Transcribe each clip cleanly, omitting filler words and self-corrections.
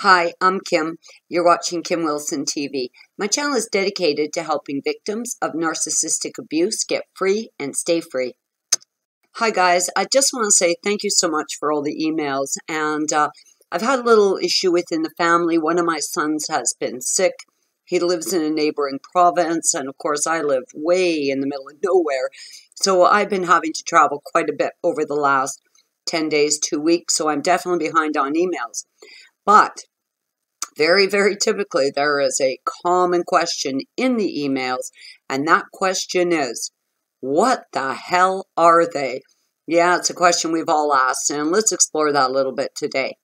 Hi, I'm Kim. You're watching Kim Wilson TV. My channel is dedicated to helping victims of narcissistic abuse get free and stay free. Hi guys, I just want to say thank you so much for all the emails, and I've had a little issue within the family. One of my sons has been sick. He lives in a neighboring province, and of course I live way in the middle of nowhere. So I've been having to travel quite a bit over the last 10 days, 2 weeks, so I'm definitely behind on emails. But very, very typically, there is a common question in the emails, and that question is, what the hell are they? Yeah, it's a question we've all asked, and let's explore that a little bit today.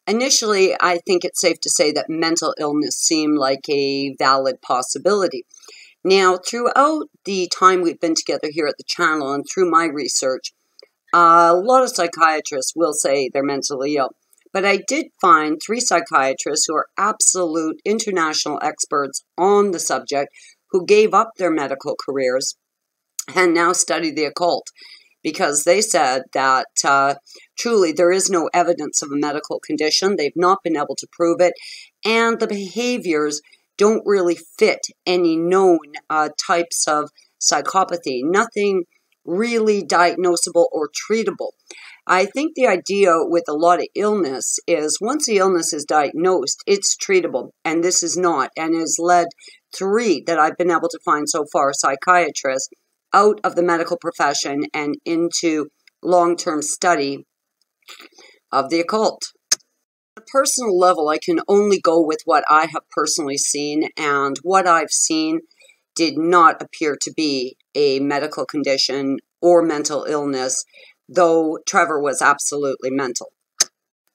Initially, I think it's safe to say that mental illness seemed like a valid possibility. Now, throughout the time we've been together here at the channel and through my research, a lot of psychiatrists will say they're mentally ill. But I did find 3 psychiatrists who are absolute international experts on the subject who gave up their medical careers and now study the occult, because they said that truly there is no evidence of a medical condition. They've not been able to prove it, and the behaviors don't really fit any known types of psychopathy. Nothing really diagnosable or treatable. I think the idea with a lot of illness is once the illness is diagnosed, it's treatable, and this is not, and has led 3 that I've been able to find so far, psychiatrists, out of the medical profession and into long-term study of the occult. On a personal level, I can only go with what I have personally seen, and what I've seen did not appear to be a medical condition or mental illness, though Trevor was absolutely mental.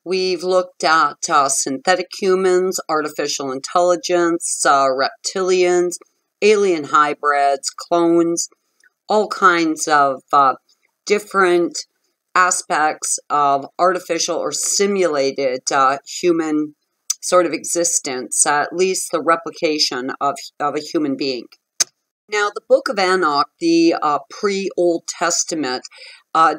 We've looked at synthetic humans, artificial intelligence, reptilians, alien hybrids, clones, all kinds of different aspects of artificial or simulated human sort of existence, at least the replication of a human being. Now, the Book of Enoch, the pre-Old Testament,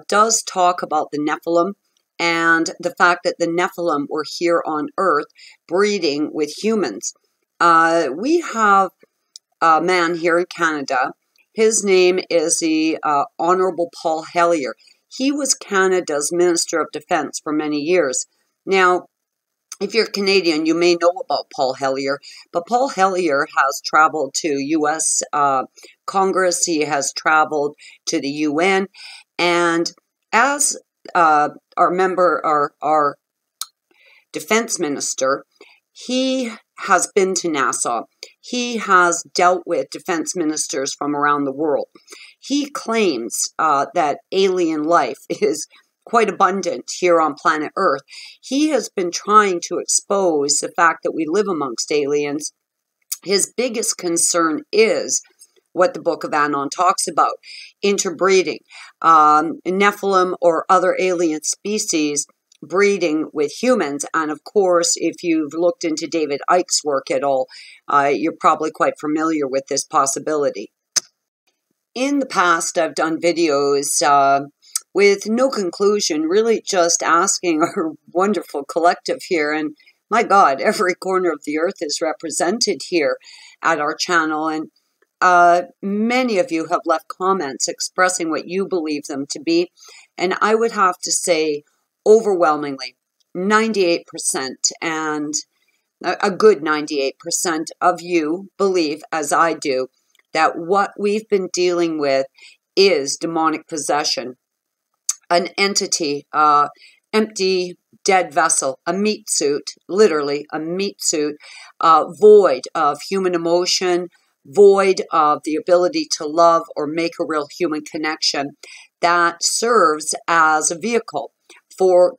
does talk about the Nephilim and the fact that the Nephilim were here on Earth breeding with humans. We have a man here in Canada. His name is the Honorable Paul Hellyer. He was Canada's Minister of Defense for many years. Now, if you're Canadian, you may know about Paul Hellyer, but Paul Hellyer has traveled to U.S. Congress. He has traveled to the UN, and as our defense minister, he has been to NASA. He has dealt with defense ministers from around the world. He claims that alien life is quite abundant here on planet Earth. He has been trying to expose the fact that we live amongst aliens. His biggest concern is what the Book of Enoch talks about, interbreeding, Nephilim or other alien species breeding with humans. And of course, if you've looked into David Icke's work at all, you're probably quite familiar with this possibility. In the past, I've done videos with no conclusion, really just asking our wonderful collective here, and my God, every corner of the earth is represented here at our channel, and many of you have left comments expressing what you believe them to be, and I would have to say overwhelmingly 98%, and a good 98% of you believe, as I do, that what we've been dealing with is demonic possession. An entity, empty, dead vessel, a meat suit, literally a meat suit, void of human emotion, void of the ability to love or make a real human connection, that serves as a vehicle for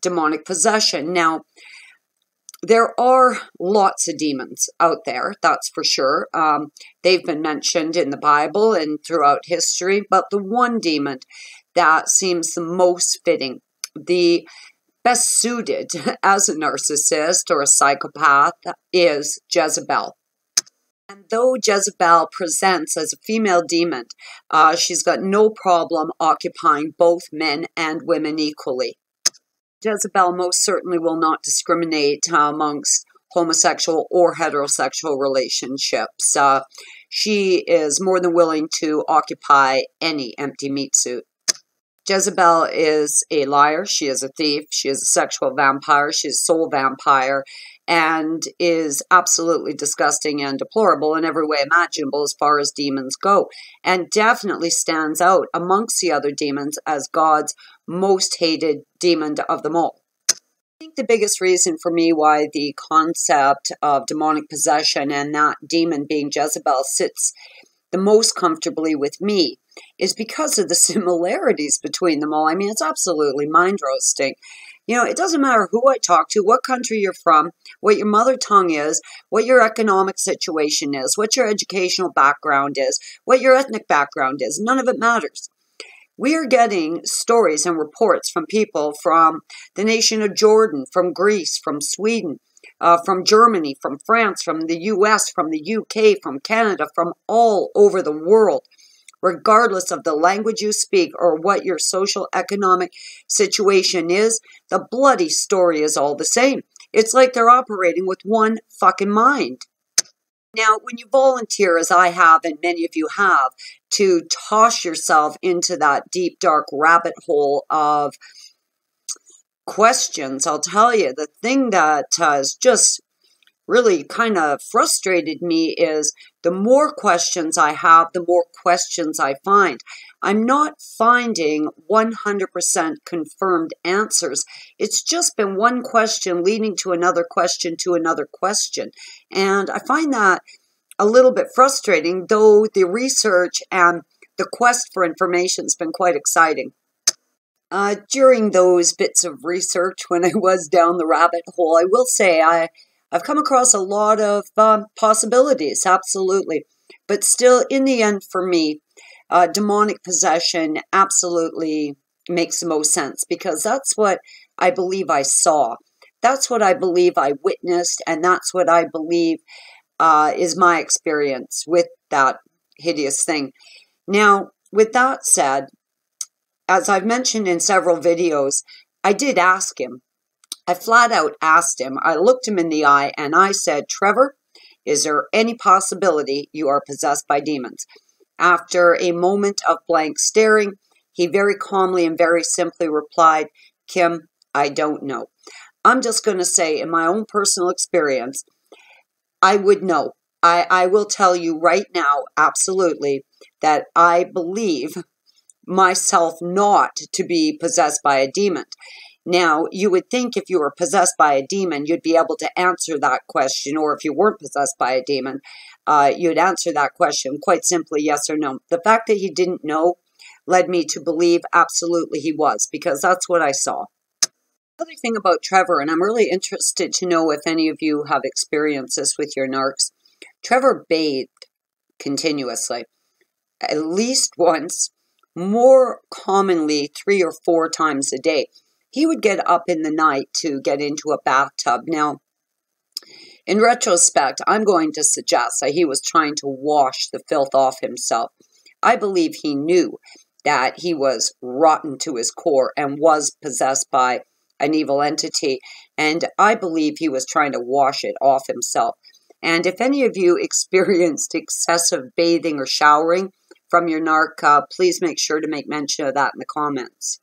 demonic possession. Now, there are lots of demons out there, that's for sure. They've been mentioned in the Bible and throughout history, but the one demon that seems the most fitting, the best suited as a narcissist or a psychopath, is Jezebel. And though Jezebel presents as a female demon, she's got no problem occupying both men and women equally. Jezebel most certainly will not discriminate amongst homosexual or heterosexual relationships. She is more than willing to occupy any empty meat suit. Jezebel is a liar, she is a thief, she is a sexual vampire, she is a soul vampire, and is absolutely disgusting and deplorable in every way imaginable as far as demons go, and definitely stands out amongst the other demons as God's most hated demon of them all. I think the biggest reason for me why the concept of demonic possession and that demon being Jezebel sits the most comfortably with me is because of the similarities between them all. I mean, it's absolutely mind-roasting. You know, it doesn't matter who I talk to, what country you're from, what your mother tongue is, what your economic situation is, what your educational background is, what your ethnic background is. None of it matters. We are getting stories and reports from people from the nation of Jordan, from Greece, from Sweden, from Germany, from France, from the US, from the UK, from Canada, from all over the world, regardless of the language you speak or what your social economic situation is. The bloody story is all the same. It's like they're operating with one fucking mind. Now, when you volunteer, as I have and many of you have, to toss yourself into that deep, dark rabbit hole of questions, I'll tell you, the thing that has just really kind of frustrated me is the more questions I have, the more questions I find. I'm not finding 100% confirmed answers. It's just been one question leading to another question to another question. And I find that a little bit frustrating, though the research and the quest for information has been quite exciting. During those bits of research, when I was down the rabbit hole, I will say I've come across a lot of possibilities, absolutely. But still, in the end, for me, demonic possession absolutely makes the most sense, because that's what I believe I saw. That's what I believe I witnessed, and that's what I believe is my experience with that hideous thing. Now, with that said, as I've mentioned in several videos, I did ask him. I flat out asked him. I looked him in the eye and I said, Trevor, is there any possibility you are possessed by demons? After a moment of blank staring, he very calmly and very simply replied, Kim, I don't know. I'm just going to say, in my own personal experience, I would know. I will tell you right now, absolutely, that I believe myself not to be possessed by a demon. Now, you would think if you were possessed by a demon, you'd be able to answer that question, or if you weren't possessed by a demon, you'd answer that question quite simply, yes or no. The fact that he didn't know led me to believe absolutely he was, because that's what I saw. Another thing about Trevor, and I'm really interested to know if any of you have experienced this with your narcs, Trevor bathed continuously, at least once, more commonly 3 or 4 times a day. He would get up in the night to get into a bathtub. Now, in retrospect, I'm going to suggest that he was trying to wash the filth off himself. I believe he knew that he was rotten to his core and was possessed by an evil entity, and I believe he was trying to wash it off himself. And if any of you experienced excessive bathing or showering from your narc, please make sure to make mention of that in the comments.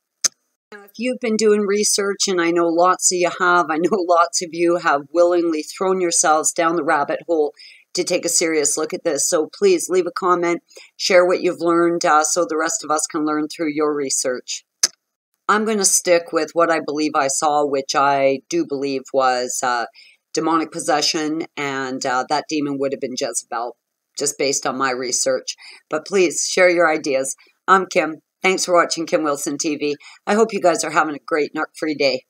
Now, if you've been doing research, and I know lots of you have, I know lots of you have willingly thrown yourselves down the rabbit hole to take a serious look at this. So please leave a comment, share what you've learned so the rest of us can learn through your research. I'm going to stick with what I believe I saw, which I do believe was demonic possession, and that demon would have been Jezebel, just based on my research. But please share your ideas. I'm Kim. Thanks for watching Kim Wilson TV. I hope you guys are having a great narc-free day.